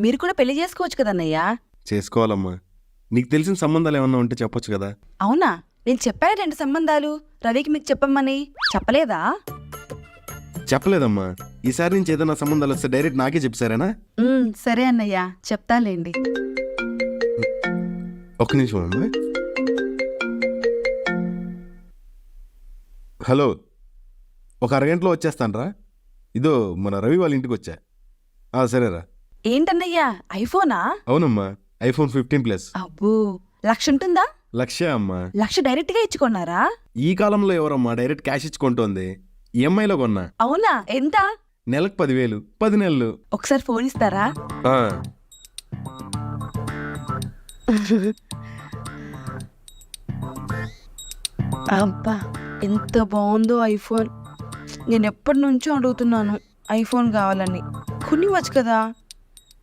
మీరు కూడా పెళ్లి చేసుకోవచ్చు కదన్నయ్యా. చేసుకోవాలమ్మా. నీకు తెలిసిన సంబంధాలు ఏమన్నా ఉంటే చెప్పొచ్చు కదా. అవునా? నేను చెప్పాను 2 సంబంధాలు రవికి మీకు చెప్పమ్మని. చెప్పలేదా? చెప్పలేదమ్మా. ఈసారి నుంచి ఏదైనా సంబంధాలు వస్తే డైరెక్ట్ నాకే చెప్పారేనా? సరే అన్నయ్య, చెప్తాలేండి. ఒక్క నిమిషం అమ్మా. హలో, ఒక అరగంటలో వచ్చేస్తానరా. ఇదో మన రవి వాళ్ళ ఇంటికి వచ్చా. సరేరా. ఏంటన్నయ్యా, ఐఫోనా? అవునమ్మా, iPhone 15+. అబ్బో, 1,00,000 ఉంటుందా? 1,00,000 అమ్మా. 1,00,000 డైరెక్ట్ గా ఇచ్చుకున్నారా? ఈ కాలంలో ఎవరమ్మా డైరెక్ట్ క్యాష్ ఇచ్చుకుంటోంది? ఈఎంఐలో కొన్నా. అవునా? ఎంత? నెలకు 10,000, 10 నెలలు. ఒకసారి ఫోన్ ఇస్తారా? అబ్బా, ఎంత బాగుందో ఐఫోన్. నేను ఎప్పటి నుంచో అడుగుతున్నాను ఐఫోన్ కావాలని. కొనివచ్చు కదా.